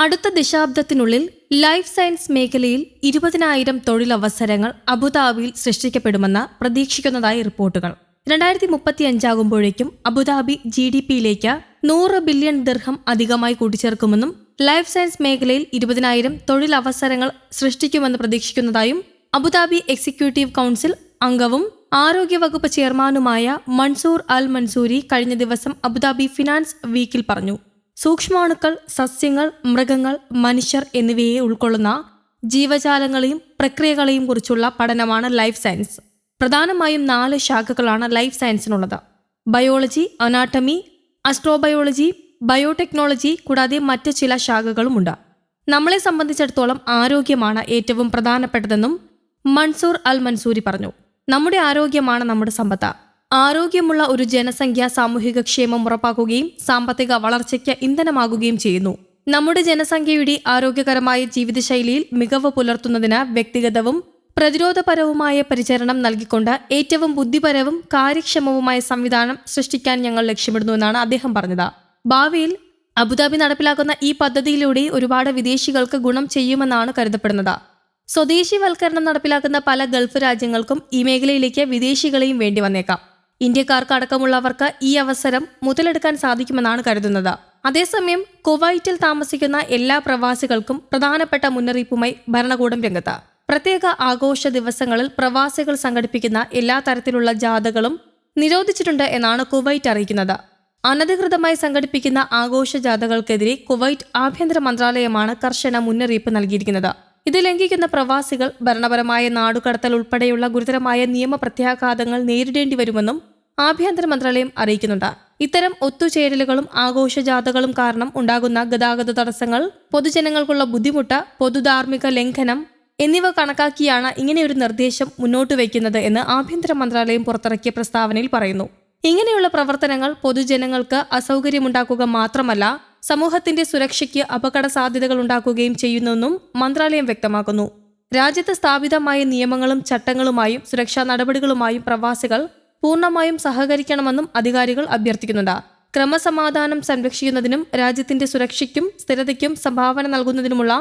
അടുത്ത ദശാബ്ദത്തിനുള്ളിൽ life science മേഖലയിൽ 20,000 തൊഴിലവസരങ്ങൾ അബുദാബിയിൽ സൃഷ്ടിക്കപ്പെടുമെന്ന് പ്രതീക്ഷിക്കുന്നതായി റിപ്പോർട്ടുകൾ. 2035 അബുദാബി GDPയിലേക്ക് 100 ബില്യൺ ദിർഹം അധികമായി കൂട്ടിച്ചേർക്കുമെന്നും ലൈഫ് സയൻസ് മേഖലയിൽ 20,000 തൊഴിലവസരങ്ങൾ സൃഷ്ടിക്കുമെന്ന് പ്രതീക്ഷിക്കുന്നതായും അബുദാബി എക്സിക്യൂട്ടീവ് കൗൺസിൽ അംഗവും ആരോഗ്യവകുപ്പ് ചെയർമാനുമായ മൻസൂർ അൽ മൻസൂരി കഴിഞ്ഞ ദിവസം അബുദാബി ഫിനാൻസ് വീക്കിൽ പറഞ്ഞു. സൂക്ഷ്മാണുക്കൾ, സസ്യങ്ങൾ, മൃഗങ്ങൾ, മനുഷ്യർ എന്നിവയെ ഉൾക്കൊള്ളുന്ന ജീവജാലങ്ങളെയും പ്രക്രിയകളെയും കുറിച്ചുള്ള പഠനമാണ് ലൈഫ് സയൻസ്. പ്രധാനമായും 4 ശാഖകളാണ് ലൈഫ് സയൻസിനുള്ളത്. ബയോളജി, അനാട്ടമി, അസ്ട്രോബയോളജി, ബയോടെക്നോളജി കൂടാതെ മറ്റ് ചില ശാഖകളുമുണ്ട്. നമ്മളെ സംബന്ധിച്ചിടത്തോളം ആരോഗ്യമാണ് ഏറ്റവും പ്രധാനപ്പെട്ടതെന്നും മൻസൂർ അൽ മൻസൂരി പറഞ്ഞു. നമ്മുടെ ആരോഗ്യമാണ് നമ്മുടെ സമ്പത്ത്. ആരോഗ്യമുള്ള ഒരു ജനസംഖ്യ സാമൂഹിക ക്ഷേമം ഉറപ്പാക്കുകയും സാമ്പത്തിക വളർച്ചയ്ക്ക് ഇന്ധനമാകുകയും ചെയ്യുന്നു. നമ്മുടെ ജനസംഖ്യയുടെ ആരോഗ്യകരമായ ജീവിതശൈലിയിൽ മികവ് പുലർത്തുന്നതിന് വ്യക്തിഗതവും പ്രതിരോധപരവുമായ പരിചരണം നൽകിക്കൊണ്ട് ഏറ്റവും ബുദ്ധിപരവും കാര്യക്ഷമവുമായ സംവിധാനം സൃഷ്ടിക്കാൻ ഞങ്ങൾ ലക്ഷ്യമിടുന്നുവെന്നാണ് അദ്ദേഹം പറഞ്ഞത്. ഭാവിയിൽ അബുദാബി നടപ്പിലാക്കുന്ന ഈ പദ്ധതിയിലൂടെ ഒരുപാട് വിദേശികൾക്ക് ഗുണം ചെയ്യുമെന്നാണ് കരുതപ്പെടുന്നത്. സ്വദേശിവൽക്കരണം നടപ്പിലാക്കുന്ന പല ഗൾഫ് രാജ്യങ്ങൾക്കും ഈ മേഖലയിലേക്ക് വിദേശികളെയും വേണ്ടി വന്നേക്കാം. ഇന്ത്യക്കാർക്ക് അടക്കമുള്ളവർക്ക് ഈ അവസരം മുതലെടുക്കാൻ സാധിക്കുമെന്നാണ് കരുതുന്നത്. അതേസമയം കുവൈറ്റിൽ താമസിക്കുന്ന എല്ലാ പ്രവാസികൾക്കും പ്രധാനപ്പെട്ട മുന്നറിയിപ്പുമായി ഭരണകൂടം രംഗത്ത്. പ്രത്യേക ആഘോഷ ദിവസങ്ങളിൽ പ്രവാസികൾ സംഘടിപ്പിക്കുന്ന എല്ലാ തരത്തിലുള്ള ജാഥകളും നിരോധിച്ചിട്ടുണ്ട് എന്നാണ് കുവൈറ്റ് അറിയിക്കുന്നത്. അനധികൃതമായി സംഘടിപ്പിക്കുന്ന ആഘോഷ ജാഥകൾക്കെതിരെ കുവൈറ്റ് ആഭ്യന്തര മന്ത്രാലയമാണ് കർശന മുന്നറിയിപ്പ് നൽകിയിരിക്കുന്നത്. ഇത് ലംഘിക്കുന്ന പ്രവാസികൾ ഭരണപരമായ നാടുകടത്തൽ ഉൾപ്പെടെയുള്ള ഗുരുതരമായ നിയമ പ്രത്യാഘാതങ്ങൾ നേരിടേണ്ടി വരുമെന്നും ആഭ്യന്തര മന്ത്രാലയം അറിയിക്കുന്നുണ്ട്. ഇത്തരം ഒത്തുചേരലുകളും ആഘോഷജാഥകളും കാരണം ഉണ്ടാകുന്ന ഗതാഗത തടസ്സങ്ങൾ, പൊതുജനങ്ങൾക്കുള്ള ബുദ്ധിമുട്ട്, പൊതുധാർമ്മിക ലംഘനം എന്നിവ കണക്കാക്കിയാണ് ഇങ്ങനെയൊരു നിർദ്ദേശം മുന്നോട്ട് വയ്ക്കുന്നത് എന്ന് ആഭ്യന്തര മന്ത്രാലയം പുറത്തിറക്കിയ പ്രസ്താവനയിൽ പറയുന്നു. ഇങ്ങനെയുള്ള പ്രവർത്തനങ്ങൾ പൊതുജനങ്ങൾക്ക് അസൗകര്യമുണ്ടാക്കുക മാത്രമല്ല സമൂഹത്തിന്റെ സുരക്ഷയ്ക്ക് അപകട സാധ്യതകൾ ഉണ്ടാക്കുകയും ചെയ്യുന്നെന്നും മന്ത്രാലയം വ്യക്തമാക്കുന്നു. രാജ്യത്ത് സ്ഥാപിതമായ നിയമങ്ങളും ചട്ടങ്ങളുമായും സുരക്ഷാ നടപടികളുമായും പ്രവാസികൾ പൂർണ്ണമായും സഹകരിക്കണമെന്നും അധികാരികൾ അഭ്യർത്ഥിക്കുന്നുണ്ട്. ക്രമസമാധാനം സംരക്ഷിക്കുന്നതിനും രാജ്യത്തിന്റെ സുരക്ഷയ്ക്കും സ്ഥിരതയ്ക്കും സംഭാവന നൽകുന്നതിനുമുള്ള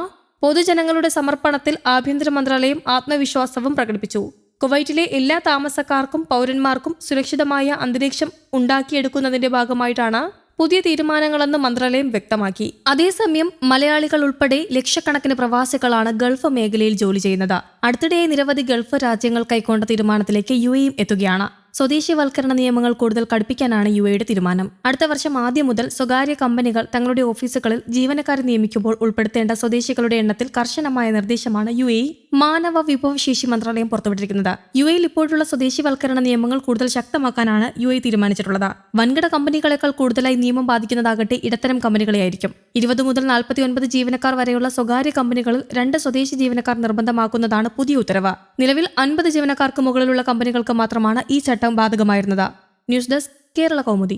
പൊതുജനങ്ങളുടെ സമർപ്പണത്തിൽ ആഭ്യന്തര മന്ത്രാലയം ആത്മവിശ്വാസവും പ്രകടിപ്പിച്ചു. കുവൈറ്റിലെ എല്ലാ താമസക്കാർക്കും പൗരന്മാർക്കും സുരക്ഷിതമായ അന്തരീക്ഷം ഉണ്ടാക്കിയെടുക്കുന്നതിന്റെ ഭാഗമായിട്ടാണ് പുതിയ തീരുമാനങ്ങളെന്ന് മന്ത്രാലയം വ്യക്തമാക്കി. അതേസമയം മലയാളികൾ ഉൾപ്പെടെ ലക്ഷക്കണക്കിന് പ്രവാസികളാണ് ഗൾഫ് മേഖലയിൽ ജോലി ചെയ്യുന്നത്. അടുത്തിടെ നിരവധി ഗൾഫ് രാജ്യങ്ങൾ കൈക്കൊണ്ട തീരുമാനത്തിലേക്ക് UAEയും എത്തുകയാണ്. സ്വദേശിവൽക്കരണ നിയമങ്ങൾ കൂടുതൽ കടുപ്പിക്കാനാണ് UAEയുടെ തീരുമാനം. അടുത്ത വർഷം ആദ്യം മുതൽ സ്വകാര്യ കമ്പനികൾ തങ്ങളുടെ ഓഫീസുകളിൽ ജീവനക്കാരെ നിയമിക്കുമ്പോൾ ഉൾപ്പെടുത്തേണ്ട സ്വദേശികളുടെ എണ്ണത്തിൽ കർശനമായ നിർദ്ദേശമാണ് UAE മാനവ വിഭവശേഷി മന്ത്രാലയം പുറത്തുവിട്ടിരിക്കുന്നത്. UAEയിൽ ഇപ്പോഴുള്ള സ്വദേശിവൽക്കരണ നിയമങ്ങൾ കൂടുതൽ ശക്തമാക്കാനാണ് UAE തീരുമാനിച്ചിട്ടുള്ളത്. വൻകിട കമ്പനികളെക്കാൾ കൂടുതലായി നിയമം ബാധിക്കുന്നതാകട്ടെ ഇടത്തരം കമ്പനികളെയായിരിക്കും. 20 മുതൽ 49 ജീവനക്കാർ വരെയുള്ള സ്വകാര്യ കമ്പനികളിൽ 2 സ്വദേശി ജീവനക്കാർ നിർബന്ധമാക്കുന്നതാണ് പുതിയ ഉത്തരവ്. നിലവിൽ 50 ജീവനക്കാർക്ക് മുകളിലുള്ള കമ്പനികൾക്ക് മാത്രമാണ് ഈ ചട്ടം ബാധകമായിരുന്നത്. News desk, Kerala Kaumudi.